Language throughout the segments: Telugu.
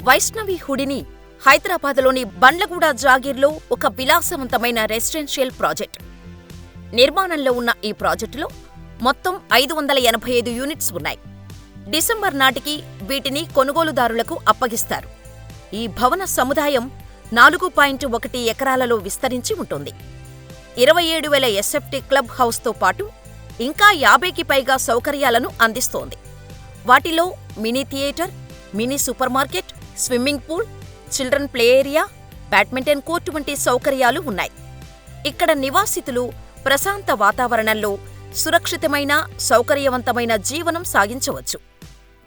వైష్ణవి హుడిని హైదరాబాద్లోని బండ్లగూడ జాగీర్లో ఒక విలాసవంతమైన రెసిడెన్షియల్ ప్రాజెక్ట్. నిర్మాణంలో ఉన్న ఈ ప్రాజెక్టులో మొత్తం 585 యూనిట్స్ ఉన్నాయి. డిసెంబర్ నాటికి వీటిని కొనుగోలుదారులకు అప్పగిస్తారు. ఈ భవన సముదాయం 4.1 ఎకరాలలో విస్తరించి ఉంటుంది. 27,000 ఎస్ఎఫ్టీ క్లబ్ హౌస్తో పాటు ఇంకా 50కి పైగా సౌకర్యాలను అందిస్తోంది. వాటిలో mini theatre, mini super market, swimming pool, children play area, badminton court వంటి సౌకర్యాలు ఉన్నాయి. ఇక్కడ నివాసితులు ప్రశాంత వాతావరణంలో సురక్షితమైన, సౌకర్యవంతమైన జీవనం సాగించవచ్చు.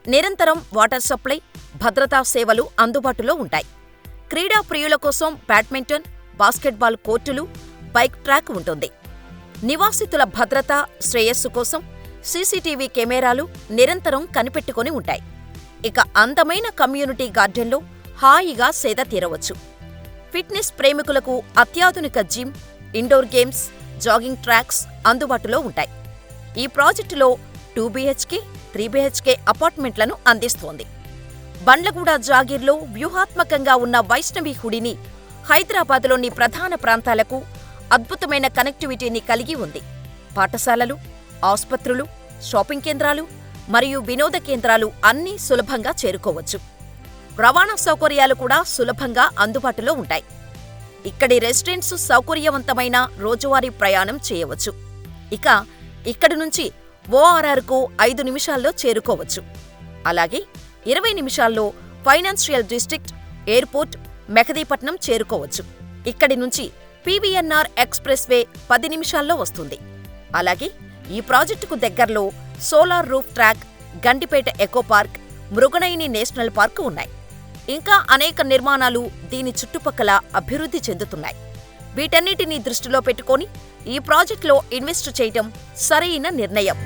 నిరంతరం వాటర్ సప్లై, భద్రతా సేవలు అందుబాటులో ఉంటాయి. క్రీడా ప్రియుల కోసం బ్యాడ్మింటన్, బాస్కెట్బాల్ కోర్టులు, బైక్ ట్రాక్ ఉంటుంది. నివాసితుల భద్రత, శ్రేయస్సు కోసం సీసీటీవీ కెమెరాలు నిరంతరం కనిపెట్టుకుని ఉంటాయి. ఇక అందమైన కమ్యూనిటీ గార్డెన్లో హాయిగా సేద తీరవచ్చు. ఫిట్నెస్ ప్రేమికులకు అత్యాధునిక gym, indoor games, jogging tracks అందుబాటులో ఉంటాయి. ఈ ప్రాజెక్టులో 2 BHK, 3 BHK అపార్ట్మెంట్లను అందిస్తోంది. బండ్లగూడ జాగీర్లో వ్యూహాత్మకంగా ఉన్న వైష్ణవి హుడిని హైదరాబాద్లోని ప్రధాన ప్రాంతాలకు అద్భుతమైన కనెక్టివిటీని కలిగి ఉంది. పాఠశాలలు, ఆస్పత్రులు, షాపింగ్ కేంద్రాలు మరియు వినోద కేంద్రాలు అన్నీ సులభంగా చేరుకోవచ్చు. రవాణా సౌకర్యాలు కూడా సులభంగా అందుబాటులో ఉంటాయి. ఇక్కడి రెసిడెంట్స్ సౌకర్యవంతమైన రోజువారీ ప్రయాణం చేయవచ్చు. ఇక ఇక్కడి నుంచి ORRకు 5 నిమిషాల్లో చేరుకోవచ్చు. అలాగే 20 నిమిషాల్లో ఫైనాన్షియల్ డిస్ట్రిక్ట్, ఎయిర్పోర్ట్, మెహదీపట్నం చేరుకోవచ్చు. ఇక్కడి నుంచి PVNR ఎక్స్ప్రెస్ వే 10 నిమిషాల్లో వస్తుంది. అలాగే ఈ ప్రాజెక్టుకు దగ్గర్లో solar roof track, Gandipet eco park, Mriganayani national park ఉన్నాయి. ఇంకా అనేక నిర్మాణాలు దీని చుట్టుపక్కల అభివృద్ధి చెందుతున్నాయి. వీటన్నిటినీ దృష్టిలో పెట్టుకొని ఈ ప్రాజెక్టులో ఇన్వెస్ట్ చేయటం సరైన నిర్ణయం.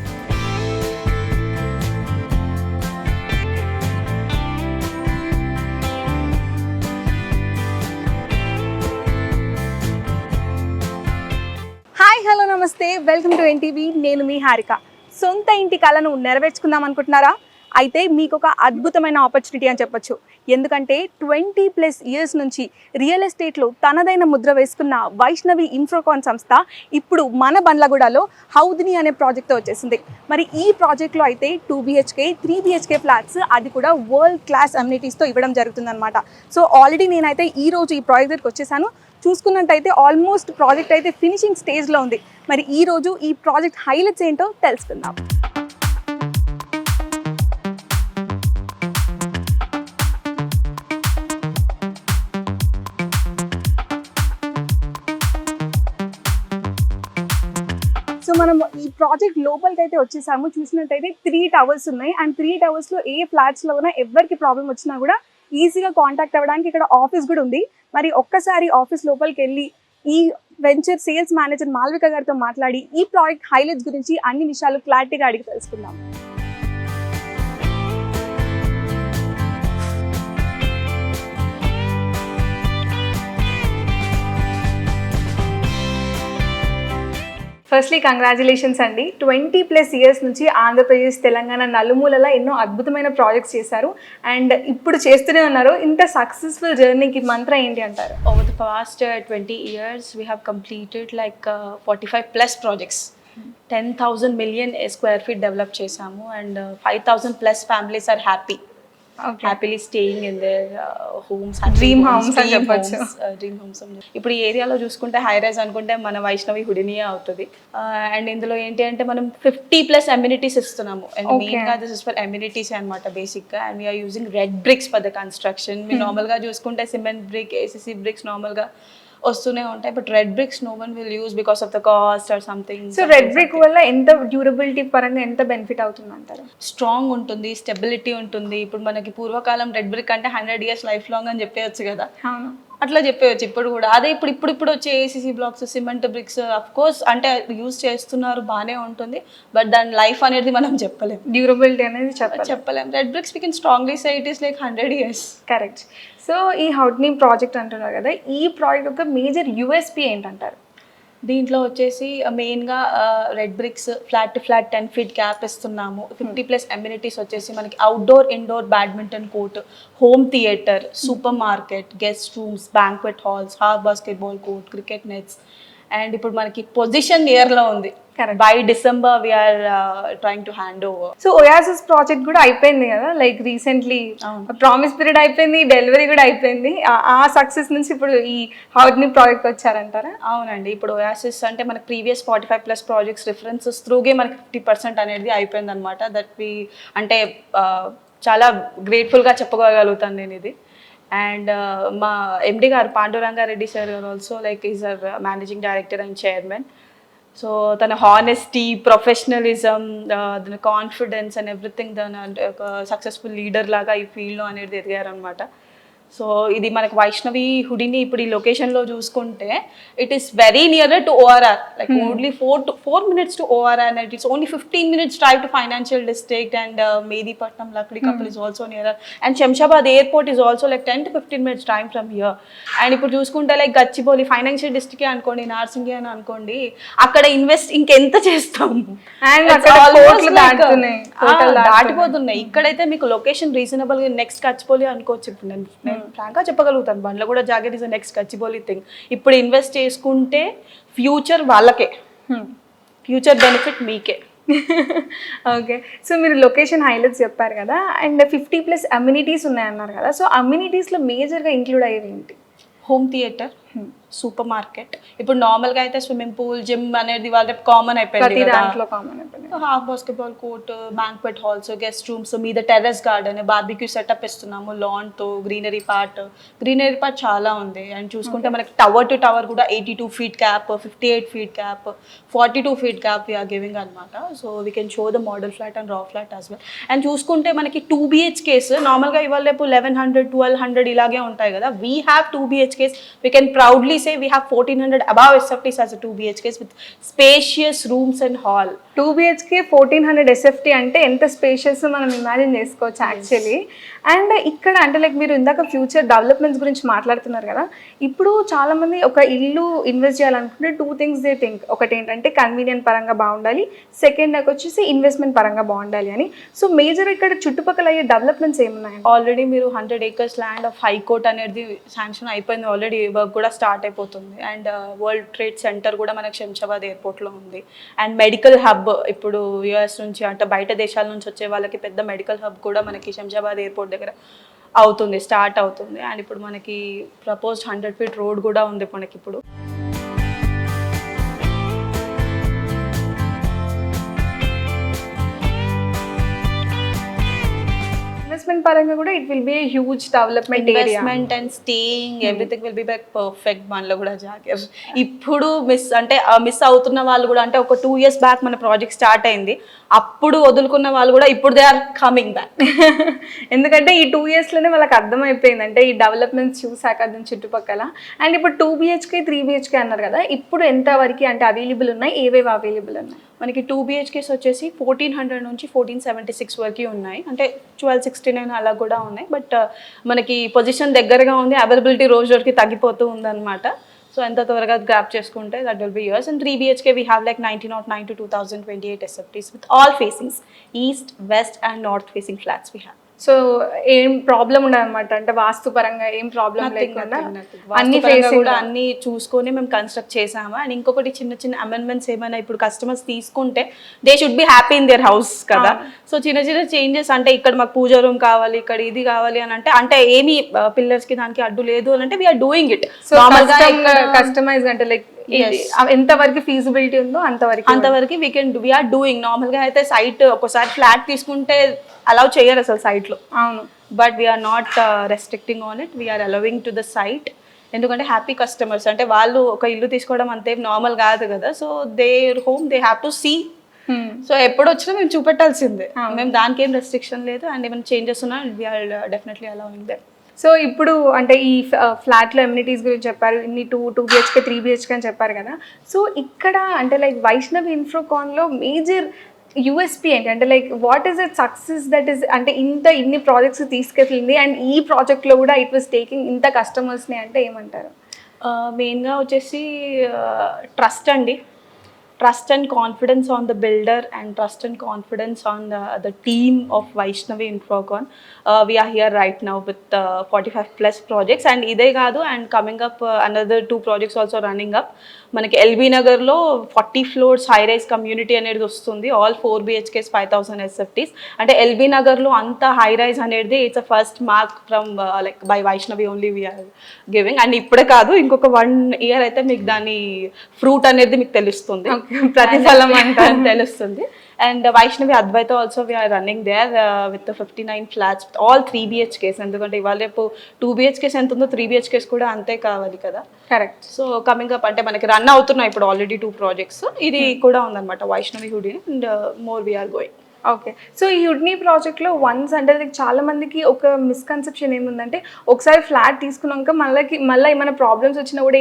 హాయ్, హలో, నమస్తే, వెల్కమ్ టు NTV. నేను మీ హారిక. సొంత ఇంటి కలను నెరవేర్చుకుందాం అనుకుంటున్నారా? అయితే మీకు ఒక అద్భుతమైన ఆపర్చునిటీ అని చెప్పొచ్చు. ఎందుకంటే 20+ ఇయర్స్ నుంచి రియల్ ఎస్టేట్లో తనదైన ముద్ర వేసుకున్న వైష్ణవి ఇన్ఫ్రాకాన్ సంస్థ ఇప్పుడు మన బండ్లగూడలో హౌదిని అనే ప్రాజెక్ట్తో వచ్చేసింది. మరి ఈ ప్రాజెక్ట్లో అయితే 2 BHK, 3 BHK ఫ్లాట్స్, అది కూడా వరల్డ్ క్లాస్ అమ్యూనిటీస్తో ఇవ్వడం జరుగుతుందన్నమాట. సో ఆల్రెడీ నేనైతే ఈరోజు ఈ ప్రాజెక్ట్ దగ్గరికి వచ్చేసాను. చూసుకున్నట్టయితే ఆల్మోస్ట్ ప్రాజెక్ట్ అయితే ఫినిషింగ్ స్టేజ్లో ఉంది. మరి ఈరోజు ఈ ప్రాజెక్ట్ హైలైట్స్ ఏంటో తెలుసుకుందాం. సో మనం ఈ ప్రాజెక్ట్ లోపలికి అయితే వచ్చేసాము. చూసినట్టయితే 3 టవర్స్ ఉన్నాయి. అండ్ 3 టవర్స్లో ఏ ఫ్లాట్స్లో ఉన్నా ఎవరికి ప్రాబ్లం వచ్చినా కూడా ఈజీగా కాంటాక్ట్ అవ్వడానికి ఇక్కడ ఆఫీస్ కూడా ఉంది. మరి ఒక్కసారి ఆఫీస్ లోపలికి వెళ్ళి ఈ వెంచర్ సేల్స్ మేనేజర్ మాల్విక గారితో మాట్లాడి ఈ ప్రాజెక్ట్ హైలైట్స్ గురించి అన్ని విషయాలు క్లారిటీగా అడిగి తెలుసుకుందాం. ఫస్ట్లీ కంగ్రాచులేషన్స్ అండి. 20+ ఇయర్స్ నుంచి ఆంధ్రప్రదేశ్, తెలంగాణ నలుమూలలా ఎన్నో అద్భుతమైన ప్రాజెక్ట్స్ చేశారు అండ్ ఇప్పుడు చేస్తూనే ఉన్నారు. ఇంత సక్సెస్ఫుల్ జర్నీకి మంత్రం ఏంటి అంటారు? Over the past 20 years, we have completed like 45+ projects. 10,000 million square feet develop చేసాము and 5,000+ families are happily staying in their homes, dream homes అని చెప్పొచ్చు. Dream homes. ఇప్పుడు ఈ ఏరియాలో చూసుకుంటే హై రైజ్ అనుకుంటే మన వైష్ణవి హుడినియే అవుతుంది. అండ్ ఇందులో ఏంటి అంటే మనం 50+ అమ్యూనిటీస్ ఇస్తున్నాము. అండ్ మెయిన్ గా దిస్ ఇస్ ఫర్ అమ్యూనిటీస్ అనమాట బేసిక్ గా. And we are using red bricks for the construction. మీరు నార్మల్ గా చూసుకుంటే cement brick, ACC bricks normal గా వస్తూనే ఉంటాయి. But red bricks no one will use because of the cost or something. So red brick వల్ల ఎంత డ్యూరబిలిటీ పరంగా ఎంత బెనిఫిట్ అవుతుంది అంటారు? స్ట్రాంగ్ ఉంటుంది, స్టెబిలిటీ ఉంటుంది. ఇప్పుడు మనకి పూర్వకాలం రెడ్ బ్రిక్ అంటే 100 years లైఫ్ లాంగ్ అని చెప్పేయచ్చు కదా, అట్లా చెప్పేయచ్చు ఇప్పుడు కూడా. అదే ఇప్పుడు వచ్చే ACC blocks, cement bricks of course అంటే యూజ్ చేస్తున్నారు, బాగానే ఉంటుంది. బట్ దాని లైఫ్ అనేది మనం చెప్పలేం, డ్యూరబిలిటీ అనేది చెప్పలేం. Red bricks we can strongly say it is like 100 years. Correct. So ఈ హౌడ్ని ప్రాజెక్ట్ అంటున్నారు కదా, ఈ ప్రాజెక్ట్ యొక్క మేజర్ USP ఏంటంటారు? దీంట్లో వచ్చేసి మెయిన్గా red bricks flat to flat 10 feet gap ఇస్తున్నాము. 50+ అమ్యూనిటీస్ వచ్చేసి మనకి outdoor indoor badminton court, home theatre, supermarket, guest rooms, banquet halls, half basketball court, cricket nets. And ఇప్పుడు మనకి పొజిషన్ నియర్లో ఉంది. By December we are trying to hand over. So Oasis project కూడా అయిపోయింది కదా, లైక్ రీసెంట్లీ ప్రామిస్ పీరియడ్ అయిపోయింది, డెలివరీ కూడా అయిపోయింది. ఆ సక్సెస్ నుంచి ఇప్పుడు ఈ హౌడ్ని ప్రాజెక్ట్ వచ్చారంటారా? అవునండి, ఇప్పుడు ఒయాసిస్ అంటే మనకి ప్రీవియస్ 45+ ప్రాజెక్ట్స్ రిఫరెన్సెస్ త్రూగే మనకి 50% అనేది అయిపోయింది అనమాట. దట్ వి అంటే చాలా గ్రేట్ఫుల్గా చెప్పుకోగలుగుతాను నేను ఇది. అండ్ మా ఎండి గారు పాండురంగారెడ్డి సార్ గారు also like is our managing director and chairman. So తన హానెస్టీ, ప్రొఫెషనలిజం, తన కాన్ఫిడెన్స్ అండ్ ఎవ్రీథింగ్, తన ఒక సక్సెస్ఫుల్ లీడర్ లాగా ఈ ఫీల్డ్లో అనేది ఎదిగారనమాట. సో ఇది మనకు వైష్ణవి హుడిని ఇప్పుడు ఈ లొకేషన్లో చూసుకుంటే it is very near to ORR, like only 4 minutes to ORR, and it's only 15 minutes drive to Financial District, and Medipatnam, Lakdi Kapil is also nearer, and Shamshabad Airport is also like 10 to 15 minutes drive from here. And ఇప్పుడు చూసుకుంటే లైక్ గచ్చిబౌలి ఫైనాన్షియల్ డిస్ట్రిక్ట్ అనుకోండి, నార్సింగి అని అనుకోండి, అక్కడ ఇన్వెస్ట్ ఇంకెంత చేస్తాము, దాటిపోతున్నాయి. ఇక్కడైతే మీకు లొకేషన్ రీజనబుల్ గా నెక్స్ట్ గచ్చిబౌలి అనుకోవచ్చు. ఇప్పుడు నేను ఫ్రాంక్గా చెప్పగలుగుతాను, బండ్లో కూడా జాగెట్ ఇస్ నెక్స్ట్ గచ్చిబౌలి థింగ్. ఇప్పుడు ఇన్వెస్ట్ చేసుకుంటే ఫ్యూచర్ వాళ్ళకే, ఫ్యూచర్ బెనిఫిట్ మీకే. ఓకే, సో మీరు లొకేషన్ హైలైట్స్ చెప్పారు కదా, అండ్ 50+ అమ్యూనిటీస్ ఉన్నాయన్నారు కదా. సో అమ్యూనిటీస్లో మేజర్గా ఇంక్లూడ్ అయ్యేవి ఏంటి? Home theatre, super market. ఇప్పుడు నార్మల్గా అయితే స్విమ్మింగ్ పూల్, జిమ్ అనేది వాళ్ళ కామన్ అయిపోయింది, half basketball court, banquet halls, guest rooms, మీద టెర్రస్ గార్డెన్, బార్బిక్యూ సెటప్ ఇస్తున్నాము, లాన్తో, గ్రీనరీ పార్ట్ చాలా ఉంది. అండ్ చూసుకుంటే మనకి టవర్ టు టవర్ కూడా 82 feet gap, 58 feet gap, 42 feet gap we are giving అనమాట. So we can show the model flat and raw flat as well. And చూసుకుంటే మనకి 2 BHKs నార్మల్గా ఇవాళ రేపు 1100, 1200 ఇలాగే ఉంటాయి కదా. We have 2 BHKs. We can proudly say we have 1400 above SFTs as a 2 BHKs with spacious rooms and hall. 2 BHK 1400 SFT అంటే ఎంత స్పేషియస్ మనం ఇమాజిన్ చేసుకోవచ్చు యాక్చువల్లీ. అండ్ ఇక్కడ అంటే లైక్ మీరు ఇందాక ఫ్యూచర్ డెవలప్మెంట్స్ గురించి మాట్లాడుతున్నారు కదా, ఇప్పుడు చాలామంది ఒక ఇల్లు ఇన్వెస్ట్ చేయాలనుకుంటే 2 things దే థింక్. ఒకటి ఏంటంటే కన్వీనియంట్ పరంగా బాగుండాలి, సెకండ్ వచ్చేసి ఇన్వెస్ట్మెంట్ పరంగా బాగుండాలి అని. సో మేజర్ ఇక్కడ చుట్టుపక్కల అయ్యే డెవలప్మెంట్స్ ఏమున్నాయి? ఆల్రెడీ మీరు 100 acres ల్యాండ్ ఆఫ్ హైకోర్ట్ అనేది శాంక్షన్ అయిపోయింది, ఆల్రెడీ వర్క్ కూడా స్టార్ట్ అయిపోతుంది. అండ్ వరల్డ్ ట్రేడ్ సెంటర్ కూడా మనకి శంషాబాద్ ఎయిర్పోర్ట్లో ఉంది. అండ్ మెడికల్ హబ్, ఇప్పుడు యుఎస్ నుంచి అంటే బయట దేశాల నుంచి వచ్చే వాళ్ళకి పెద్ద మెడికల్ హబ్ కూడా మనకి శంషాబాద్ ఎయిర్పోర్ట్ దగ్గర స్టార్ట్ అవుతుంది. అండ్ ఇప్పుడు మనకి ప్రపోజ్డ్ 100 feet రోడ్ కూడా ఉంది మనకి ఇప్పుడు. ఇన్వెస్ట్మెంట్ పరంగా కూడా it will be a huge development area. Investment and staying everything will be like perfect. మనలో కూడా జాగర్ ఇప్పుడు మిస్ అవుతున్న వాళ్ళు కూడా, అంటే ఒక 2 years బ్యాక్ మన ప్రాజెక్ట్ స్టార్ట్ అయింది, అప్పుడు వదులుకున్న వాళ్ళు కూడా ఇప్పుడు దే ఆర్ కమింగ్ బ్యాక్. ఎందుకంటే ఈ 2 yearsలోనే వాళ్ళకి అర్థమైపోయింది, అంటే ఈ డెవలప్మెంట్స్ చూసాక దాని చుట్టుపక్కల. అండ్ ఇప్పుడు 2 BHK 3 BHK అన్నారు కదా, ఇప్పుడు ఎంత వరకు అంటే అవైలబుల్ ఉన్నాయి, ఏవేవి అవైలబుల్ ఉన్నాయి? మనకి 2 BHKs వచ్చేసి 1400 నుంచి 1476 వరకు ఉన్నాయి, అంటే 1269 అలా కూడా ఉన్నాయి. బట్ మనకి పొజిషన్ దగ్గరగా ఉంది, అవైలబిలిటీ రోజు రోజుకి తగ్గిపోతూ ఉందన్నమాట. సో ఎంత త్వరగా గ్రాప్ చేసుకుంటే that will be yours. And 3 BHK we have like 1909 to 2028 SFTs with all facings, east, west and north facing flats we have. So ఏం ప్రాబ్లం ఉండదు అనమాట, అంటే వాస్తు పరంగా ఏం ప్రాబ్లం లేకుండా అన్ని చూసుకొని మేము కన్స్ట్రక్ట్ చేసాము. అండ్ ఇంకొకటి చిన్న చిన్న అమెండ్మెంట్స్ ఏమైనా ఇప్పుడు కస్టమర్స్ తీసుకుంటే they should be happy in their house కదా. సో చిన్న చిన్న చేంజెస్, అంటే ఇక్కడ మాకు పూజ రూమ్ కావాలి, ఇక్కడ ఇది కావాలి అని అంటే ఏమి పిల్లర్స్ కి దానికి అడ్డు లేదు అని అంటే we are doing it. So customize అంటే లైక్ ఎంత వరకు ఫీజిబిలిటీ ఉందో అంతవరకు వీఆర్ డూయింగ్. నార్మల్ గా అయితే సైట్ ఒకసారి ఫ్లాట్ తీసుకుంటే అలౌ చేయరు అసలు సైట్ లో. అవును, but we are not restricting on it, we are allowing to the site. ఎందుకంటే హ్యాపీ కస్టమర్స్, అంటే వాళ్ళు ఒక ఇల్లు తీసుకోవడం అంతే నార్మల్ కాదు కదా. So their home they have to see. So ఎప్పుడు వచ్చినా మేము చూపెట్టాల్సిందే, మేము దానికి ఏం రెస్ట్రిక్షన్ లేదు. అండ్ ఏమైనా చేంజెస్ ఉన్నా we are definitely allowing that. So ఇప్పుడు అంటే ఈ ఫ్లాట్లో ఎమ్యూనిటీస్ గురించి చెప్పారు, ఇన్ని 2 BHK 3 BHK అని చెప్పారు కదా. సో ఇక్కడ అంటే లైక్ వైష్ణవి ఇన్ఫ్రోకాన్లో మేజర్ యూఎస్పీ ఏంటి, అంటే like what is it success that is, అంటే ఇన్ని ప్రాజెక్ట్స్ తీసుకెళ్ళింది అండ్ ఈ ప్రాజెక్ట్లో కూడా ఇట్ వాస్ టేకింగ్ ఇంత కస్టమర్స్ని అంటే ఏమంటారు? మెయిన్గా వచ్చేసి ట్రస్ట్ అండి. Trust and confidence on the builder and trust and confidence on the team of Vaishnavi Infocon. We are here right now with 45+ projects. And ఇదే కాదు, and coming up another 2 projects also running up. మనకి ఎల్బీ నగర్లో 40 floors హై రైజ్ కమ్యూనిటీ అనేది వస్తుంది. All 4 BHKs 5,000 SFTs. అంటే ఎల్బీ నగర్లో అంత హై రైజ్ అనేది it's a first mark from like by Vaishnavi only we are giving. And ఇప్పుడే కాదు, ఇంకొక 1 year అయితే మీకు దాని ఫ్రూట్ అనేది మీకు తెలుస్తుంది, ప్రతిఫలం అంటే తెలుస్తుంది. And Vaishnavi Advaita also we are running there with 59 flats all 3 BHKs. ఎందుకంటే ఇవాళ రేపు 2 BHKs ఎంత ఉందో 3 BHKs కూడా అంతే కావాలి కదా. కరెక్ట్. సో కమింగ్ అప్ అంటే మనకి రన్ అవుతున్నాయి ఇప్పుడు ఆల్రెడీ 2 ప్రాజెక్ట్స్. ఇది కూడా ఉందన్నమాట Vaishnavi Houdini, and more we are going. Okay. So ఈ యుడ్నీ ప్రాజెక్ట్లో వన్స్ అంటే చాలా మందికి ఒక మిస్కన్సెప్షన్ ఏముందంటే, ఒకసారి ఫ్లాట్ తీసుకున్నాక మళ్ళీ ఏమైనా ప్రాబ్లమ్స్ వచ్చినా కూడా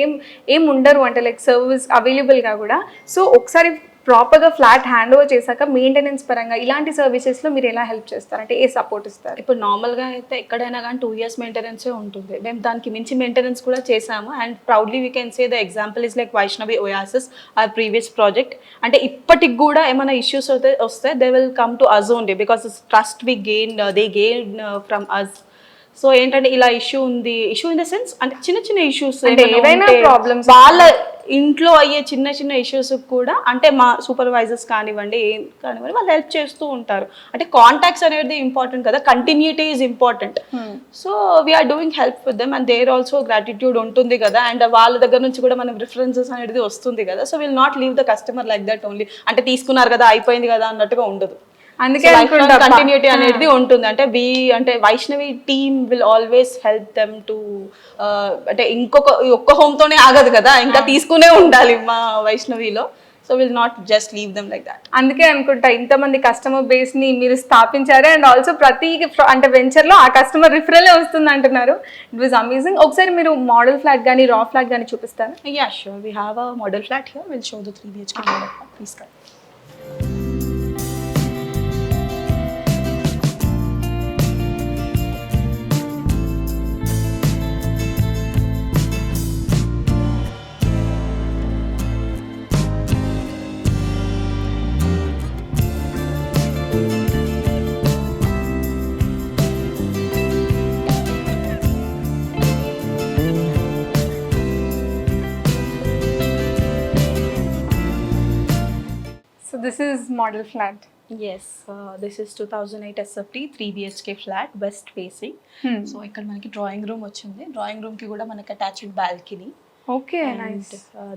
ఏం ఉండరు అంటే లైక్ సర్వీస్ అవైలబుల్గా కూడా. సో ఒకసారి ప్రాపర్గా ఫ్లాట్ హ్యాండ్ ఓవర్ చేశాక మెయింటెనెన్స్ పరంగా ఇలాంటి సర్వీసెస్లో మీరు ఎలా హెల్ప్ చేస్తారు, అంటే ఏ సపోర్ట్ ఇస్తారు? ఇప్పుడు నార్మల్గా అయితే ఎక్కడైనా కానీ 2 years మెయింటెనెన్సే ఉంటుంది. మేము దానికి మించి మెయింటెనెన్స్ కూడా చేసాము. And proudly we can say the example is like Vaishnavi Oasis, our previous project. అంటే ఇప్పటికి కూడా ఏమైనా ఇష్యూస్ వస్తే they will come to us only because trust we gain they gain from us. So ఏంటంటే ఇలా ఇష్యూ ఉంది, ఇష్యూ ఇన్ ద సెన్స్ అంటే చిన్న ఇష్యూస్ ఏవైనా ప్రాబ్లమ్స్ వాళ్ళ ఇంట్లో అయ్యే చిన్న ఇష్యూస్ కూడా అంటే మా సూపర్వైజర్స్ కానివ్వండి ఏం కానివ్వండి వాళ్ళు హెల్ప్ చేస్తూ ఉంటారు. అంటే కాంటాక్ట్స్ అనేది ఇంపార్టెంట్ కదా, continuity is important. So we are doing help with them and there also gratitude ఉంటుంది కదా. అండ్ వాళ్ళ దగ్గర నుంచి కూడా మనం రిఫరెన్సెస్ అనేది వస్తుంది కదా. So will not leave the customer like that only, అంటే తీసుకున్నారు కదా అయిపోయింది కదా అన్నట్టుగా ఉండదు. అందుకే కంటిన్యూటీ అనేది ఉంటుంది. అంటే Vaishnavi team will always help them to అంటే ఒక్క హోమ్ తోనే ఆగదు కదా, ఇంకా తీసుకునే ఉండాలి మా వైష్ణవిలో. So will not just leave them like that. అందుకే అనుకుంటా ఇంతమంది కస్టమర్ బేస్ ని మీరు స్థాపించారు. అండ్ ఆల్సో ప్రతి అంటే వెంచర్ లో ఆ కస్టమర్ రిఫరలే వస్తుంది అంటున్నారు. It was amazing. ఒకసారి మీరు మోడల్ ఫ్లాట్ కానీ రా ఫ్లాట్ కానీ చూపిస్తారా? Yeah sure, we have a model flat here. Will show the 3 BHK model flat. Please come. So this is model flat. Yes, this is 2008 SFT 3 BHK flat west facing. So ఇక్కడ మనకి డ్రాయింగ్ రూమ్ వచ్చింది. డ్రాయింగ్ రూమ్ కి కూడా మనకి attached balcony. Okay, nice.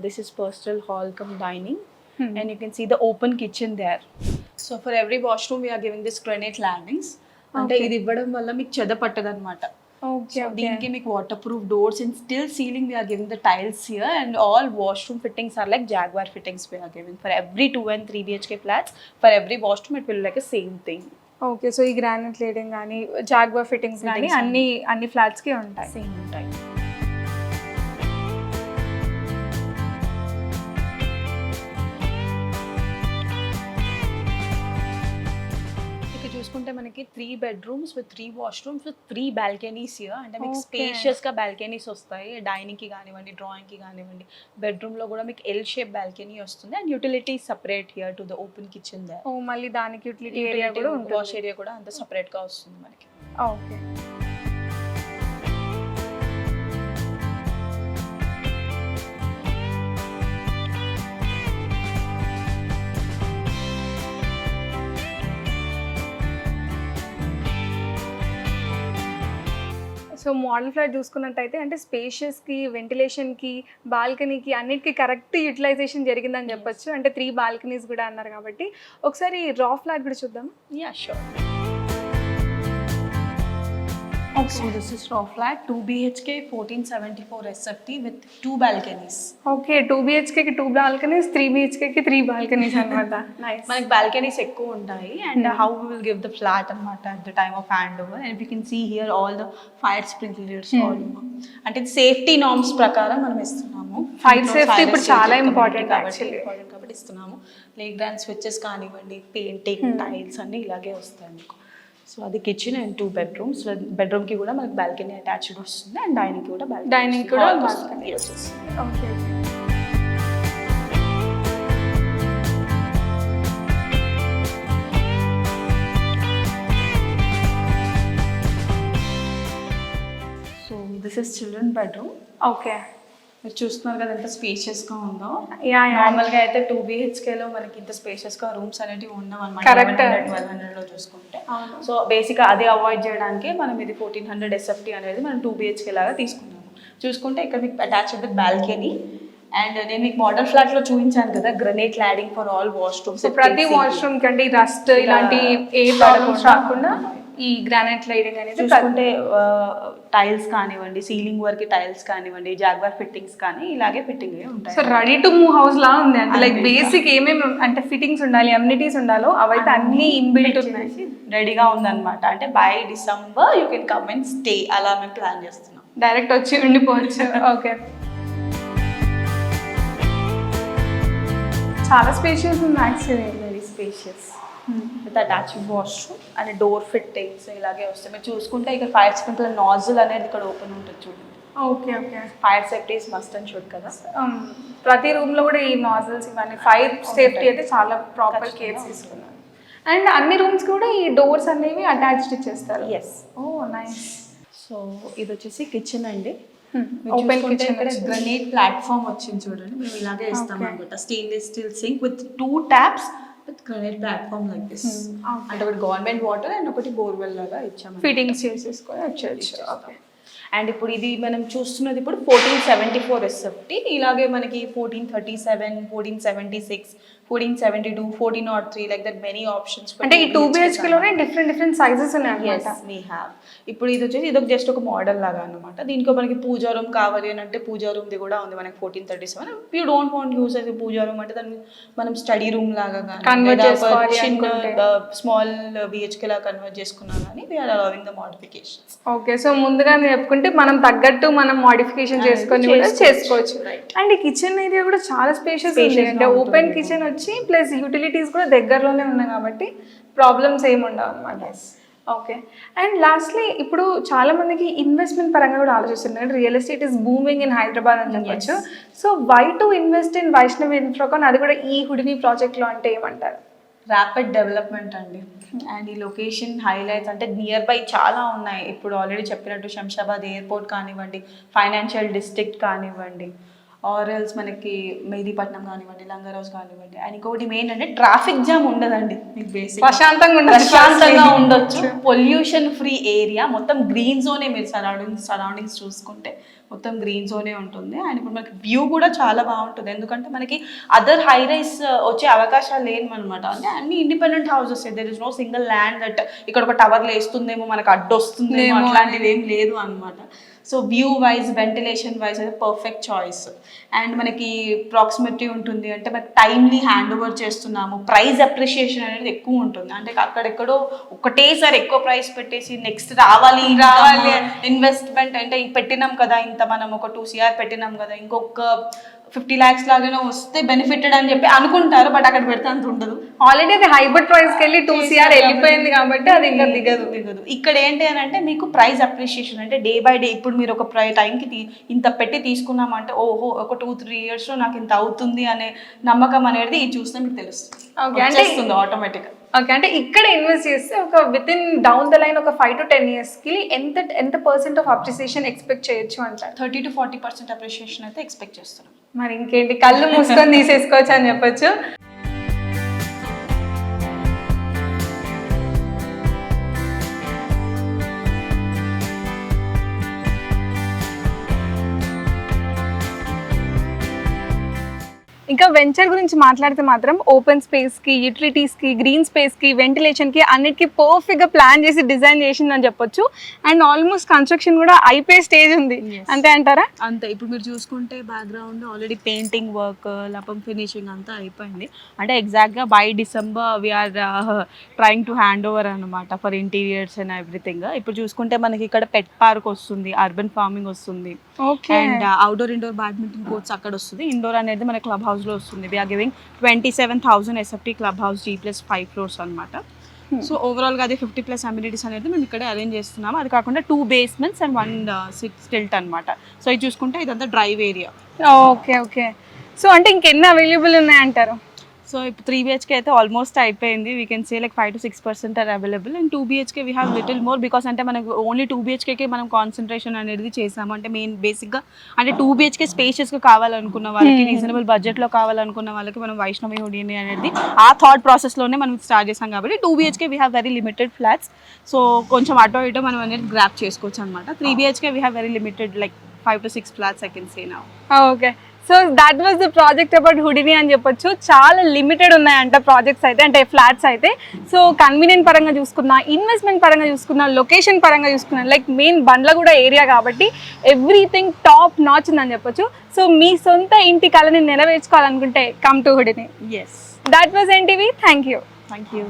This is personal hall cum dining. And you can see the open kitchen there. So for every washroom we are giving this granite landings. అంటే ఇది ఇవ్వడం వల్ల మీకు చెద పట్టదన్నమాట. Okay, So దీనికి మీకు waterproof doors and still ceiling we are giving the tiles here, and all washroom fittings are like Jaguar fittings we are giving for every 2 and 3 BHK flats. For every washroom it will be like a same thing. Okay. So ఈ గ్రానైట్ లేడింగ్ కానీ జాగ్వర్ ఫిట్టింగ్స్ కానీ అన్ని ఫ్లాట్స్ కి ఉంటాయి. Same ఉంటాయి. చూసుకుంటే మనకి 3 bedrooms with 3 washrooms with 3 balconies here. అంటే మీకు స్పేషియస్ గా బాల్కనీస్ వస్తాయి. డైనింగ్ కి కానివ్వండి, డ్రాయింగ్ కి కానివ్వండి, బెడ్రూమ్ లో కూడా మీకు ఎల్ షేప్ బాల్కనీ వస్తుంది. And utility separate here to the open kitchen there. ఓ మళ్ళీ దానికి యూటిలిటీ ఏరియా కూడా ఉంటుంది. వాష్ ఏరియా కూడా అంత సపరేట్ గా వస్తుంది మనకి. ఓకే. సో మోడల్ ఫ్లాట్ చూసుకున్నట్టయితే అంటే స్పేషియస్కి, వెంటిలేషన్కి, బాల్కనీకి అన్నిటికీ కరెక్ట్ యూటిలైజేషన్ జరిగిందని చెప్పొచ్చు. అంటే 3 బాల్కనీస్ కూడా అన్నారు కాబట్టి ఒకసారి రా ఫ్లాట్ కూడా చూద్దాం. Yeah sure. So this is raw flat 2 BHK 1474 SFT with 2 balconies. Okay. 2 BHK కి 2 బాల్కనీస్, 3 BHK కి 3 బాల్కనీస్ అన్నమాట. నైస్. మనకి బాల్కనీస్ ఎక్కువ ఉంటాయి. And how we will give the flat అన్నమాట at the time of handover. And you can see here all the fire sprinklers all. అంటే సేఫ్టీ నార్మ్స్ ప్రకారం మనం ఇస్తున్నాము. ఫైర్ సేఫ్టీ ఇప్పుడు చాలా ఇంపార్టెంట్ కాబట్టి ఇస్తున్నాము. ప్లే గ్రౌండ్ స్విచెస్ కానివ్వండి, పెయింటింగ్, టైల్స్ అన్ని ఇలాగే వస్తాయి మీకు. సో అది కిచెన్ అండ్ 2 bedrooms. బెడ్రూమ్కి కూడా మనకి బాల్కనీ అటాచ్డ్ వస్తుంది అండ్ డైనింగ్ కూడా balcony Dining కూడా వస్తుంది. Yes, yes. Okay. So this is children bedroom. Okay. మీరు చూస్తున్నారు కదా ఎంత స్పేషియస్గా ఉందో. యా. నార్మల్గా అయితే 2 BHKలో మనకి ఇంత స్పేషియస్గా రూమ్స్ అనేవి ఉండవు అనమాట. Correct. 1200లో చూసుకుంటే. సో బేసిక్గా అది అవాయిడ్ చేయడానికి మనం ఇది 1400 SFT అనేది మనం 2 BHK లాగా తీసుకున్నాము. చూసుకుంటే ఇక్కడ మీకు అటాచ్డ్ విత్ బాల్కనీ అండ్ నేను మీకు మోడల్ ఫ్లాట్లో చూపించాను కదా, గ్రనైట్ ల్యాడింగ్ ఫర్ ఆల్ వాష్రూమ్స్. ప్రతి వాష్రూమ్ కంటే రస్ట్ ఇలాంటి ఏ ప్రాబ్లమ్స్ రాకుండా ఈ గ్రానైట్ లైడింగ్ అనేది చూసుకుంటే టైల్స్ కానివ్వండి, సీలింగ్ వర్క్ టైల్స్ కానివ్వండి, జాగ్వార్ ఫిట్టింగ్స్ కానీ ఇలాగే ఫిట్టింగ్ ఉంటాయి. So ready to move house లా ఉంది అంటే లైక్ బేసిక్ ఏమేమి అంటే ఫిట్టింగ్స్ ఉండాలి, అమ్యూనిటీస్ ఉండాలో అవైతే అన్ని ఇన్బిల్ట్ ఉన్నాయి, రెడీగా ఉందన్నమాట. అంటే by December you can come and stay, అలా మేము ప్లాన్ చేస్తున్నాం. డైరెక్ట్ వచ్చి ఉండిపోవచ్చు. ఓకే. చాలా స్పేషియస్ ఉంది actually. Very spacious with attached washroom and door fittings ఇలాగే వస్తాయి. మీరు చూసుకుంటే ఇక్కడ ఫైర్ స్ప్రింక్లర్ నాజిల్ అనేది ఇక్కడ ఓపెన్ ఉంటుంది చూడండి. Okay. Okay. Fire safety is must and should కదా. ప్రతి రూమ్ లో కూడా ఈ నాజిల్స్ ఇవన్నీ ఫైర్ సేఫ్టీ అయితే చాలా ప్రాపర్ కేర్ తీసుకున్నారు. అండ్ అన్ని రూమ్స్ కూడా ఈ డోర్స్ అనేవి అటాచ్డ్ ఇచ్చేస్తారు. ఎస్. ఓ నైస్. సో ఇది వచ్చేసి కిచెన్ అండి. Open kitchen. గ్రనైట్ ప్లాట్ఫామ్ వచ్చింది చూడండి, మేము ఇలాగే ఇస్తాం అనమాట. Stainless steel sync with 2 taps with granite platform like this. అంటే ఒకటి గవర్నమెంట్ వాటర్ అండ్ ఒకటి బోర్వెల్ లాగా ఇచ్చాము. ఫిట్టింగ్స్ చేసేసుకొని వచ్చేయచ్చు. ఓకే. అండ్ ఇప్పుడు ఇది మనం చూస్తున్నది ఇప్పుడు 1474 SFT. ఇలాగే మనకి 1437, 1476, 1472, 1403 లైక్ దట్ మెనీ ఆప్షన్స్. అంటే ఈ 2 BHK లోనే డిఫరెంట్ సైజెస్ ఉన్నాయి అన్నమాట. Yes, we have. ఇప్పుడు ఇది వచ్చేసి ఇది జస్ట్ ఒక మోడల్ లాగా అన్నమాట. దీనికి మనకి పూజా రూమ్ కావాలి అని అంటే పూజా రూమ్ ది కూడా ఉంది మనకి 1437. You don't want use as a puja room అంటే దాన్ని మనం స్టడీ రూమ్ లాగా కన్వర్ట్ చేసుకోవాలి అనుకుంటే స్మాల్ BHK లాగా కన్వర్ట్ చేసుకున్నాం కానీ we are allowing the modifications. Okay. So ముందుగానే చెప్పుకుంటే మనం తగ్గట్టు మనం మోడిఫికేషన్ చేసుకొని కూడా చేసుకోవచ్చు. అండ్ ఈ కిచెన్ ఏరియా కూడా చాలా స్పేషియస్ ఉంది. అంటే ఓపెన్ కిచెన్ వచ్చి ప్లస్ యూటిలిటీస్ కూడా దగ్గరలోనే ఉన్నాయి కాబట్టి ప్రాబ్లమ్స్ ఏమి ఉండవు అన్నమాట. ఓకే. అండ్ లాస్ట్లీ ఇప్పుడు చాలా మందికి ఇన్వెస్ట్మెంట్ పరంగా కూడా ఆలోచిస్తున్నారు. Real estate is booming in Hyderabad అని చెప్పొచ్చు. So why to invest in Vaishnavi Infracon, అది కూడా ఈ హుడిని ప్రాజెక్ట్లో అంటే ఏమంటారు? ర్యాపిడ్ డెవలప్మెంట్ అండి. అండ్ ఈ లొకేషన్ హైలైట్స్ అంటే నియర్ బై చాలా ఉన్నాయి. ఇప్పుడు ఆల్రెడీ చెప్పినట్టు శంషాబాద్ ఎయిర్పోర్ట్ కానివ్వండి, ఫైనాన్షియల్ డిస్ట్రిక్ట్ కానివ్వండి, ఆర్ఎల్స్ మనకి మెహదీపట్నం కానివ్వండి, లంగరోజ్ కానివ్వండి. అండ్ ఇంకొకటి మెయిన్ అంటే ట్రాఫిక్ జామ్ ఉండదండి. మీకు బేసిక్ ప్రశాంతంగా ఉండొచ్చు. పొల్యూషన్ ఫ్రీ ఏరియా, మొత్తం గ్రీన్ జోనే. మీరు సరౌండింగ్స్ చూసుకుంటే మొత్తం గ్రీన్ జోనే ఉంటుంది. అండ్ ఇప్పుడు మనకి వ్యూ కూడా చాలా బాగుంటుంది, ఎందుకంటే మనకి అదర్ హై రైస్ వచ్చే అవకాశాలు లేనమాట. అంటే అన్ని independent houses. There is no single land that ఇక్కడ ఒక టవర్ లేస్తుందేమో మనకు అడ్డొస్తుందేమో అట్లాంటిది ఏం లేదు అనమాట. So view wise, ventilation wise అయితే పర్ఫెక్ట్ చాయిస్. అండ్ మనకి ప్రాక్సిమిటీ ఉంటుంది అంటే మనకి టైమ్లీ హ్యాండ్ ఓవర్ చేస్తున్నాము. ప్రైస్ అప్రిషియేషన్ అనేది ఎక్కువ ఉంటుంది. అంటే అక్కడెక్కడో ఒకటేసారి ఎక్కువ ప్రైస్ పెట్టేసి నెక్స్ట్ రావాలి ఇన్వెస్ట్మెంట్ అంటే పెట్టినాం కదా ఇంత, మనం ఒక 2 CR పెట్టినాం కదా, ఇంకొక 50 lakhs లాగానే వస్తే బెనిఫిటెడ్ అని చెప్పి అనుకుంటారు. బట్ అక్కడ పెడితే అంత ఉండదు. ఆల్రెడీ అది హైబర్ ప్రైస్కి వెళ్ళి 2 CR వెళ్ళిపోయింది కాబట్టి అది ఇంకా దిగదు. ఇక్కడ ఏంటి అని అంటే మీకు ప్రైస్ అప్రిషియేషన్ అంటే డే బై డే. ఇప్పుడు మీరు ఒక టైంకి ఇంత పెట్టి తీసుకున్నామంటే ఓహో ఒక 2-3 yearsలో నాకు ఇంత అవుతుంది అనే నమ్మకం అనేది చూస్తే మీకు తెలుస్తుంది. అంటే ఆటోమేటిక్గా. ఓకే. అంటే ఇక్కడ ఇన్వెస్ట్ చేస్తే ఒక with in down the line ఒక 5 to 10 yearsకి ఎంత % ఆఫ్ అప్రిసియేషన్ ఎక్స్పెక్ట్ చేయొచ్చు అంటారు? 30 to 40% అప్రిషియేషన్ అయితే ఎక్స్పెక్ట్ చేస్తున్నాం. మరి ఇంకేంటి, కళ్ళు మూసుకొని తీసేసుకోవచ్చు అని చెప్పొచ్చు. ఇంకా వెంచర్ గురించి మాట్లాడితే మాత్రం ఓపెన్ స్పేస్కి, యూటిలిటీస్కి, గ్రీన్ స్పేస్కి, వెంటిలేషన్కి అన్నిటికీ పర్ఫెక్ట్గా ప్లాన్ చేసి డిజైన్ చేసిందని చెప్పొచ్చు. అండ్ ఆల్మోస్ట్ కన్స్ట్రక్షన్ కూడా అయిపోయే స్టేజ్ ఉంది, అంతే అంటారా? అంతే. ఇప్పుడు మీరు చూసుకుంటే బ్యాక్గ్రౌండ్ ఆల్రెడీ పెయింటింగ్ వర్క్, లపం ఫినిషింగ్ అంతా అయిపోయింది. అంటే ఎగ్జాక్ట్గా by December we are trying to hand over అనమాట ఫర్ ఇంటీరియర్స్ అండ్ ఎవ్రీథింగ్. ఇప్పుడు చూసుకుంటే మనకి ఇక్కడ పెట్ పార్క్ వస్తుంది, అర్బన్ ఫార్మింగ్ వస్తుంది, and outdoor indoor badminton courts అక్కడ వస్తుంది. ఇండోర్ అనేది మన క్లబ్ హౌస్లో వస్తుంది. We are giving 27,000 SFT club house G+5 floors అనమాట. సో ఓవరాల్గా అది 50+ అమ్యూనిటీస్ అనేది మేము ఇక్కడే అరేంజ్ చేస్తున్నాము. అది కాకుండా 2 basements and 1 స్టిల్ట్ అనమాట. సో ఇది చూసుకుంటే ఇదంతా drive area. Okay okay. So అంటే ఇంకెన్ని అవైలబుల్ ఉన్నాయంటారు? సో ఇప్పుడు 3 BHK అయితే ఆల్మోస్ట్ అయిపోయింది. We can say like 5 to 6% are available. And 2 BHK we have little more because అంటే మనకు ఓన్లీ 2 BHKకే మనం కాన్సన్ట్రేషన్ అనేది చేసాము. అంటే మెయిన్ బేసిక్గా అంటే 2 BHK స్పేషియస్గా కావాలనుకున్న వాళ్ళకి, రీజనబుల్ బడ్జెట్లో కావాలనుకున్న వాళ్ళకి మనం వైష్ణవి హుడిని అనేది ఆ థాట్ ప్రాసెస్లోనే మనం స్టార్ట్ చేసాం కాబట్టి 2 BHK we have very limited flats. So కొంచెం అటో ఇటో మనం అనేది గ్రాప్ చేసుకోవచ్చు అనమాట. 3 BHK we have very limited like 5 to 6 flats I can say now. Okay. So that was the project about Houdini అని చెప్పొచ్చు. చాలా లిమిటెడ్ ఉన్నాయంట ప్రాజెక్ట్స్ అయితే, అంటే ఫ్లాట్స్ అయితే. సో కన్వీనియంట్ పరంగా చూసుకున్నా, ఇన్వెస్ట్మెంట్ పరంగా చూసుకున్నా, లొకేషన్ పరంగా చూసుకున్నా, లైక్ మెయిన్ బండ్లగూడ ఏరియా కాబట్టి ఎవ్రీథింగ్ టాప్ నాచ్ ఉందని చెప్పొచ్చు. సో మీ సొంత ఇంటి కళని నెరవేర్చుకోవాలనుకుంటే come to Houdini. Yes, that was NTV. Thank you. Thank you.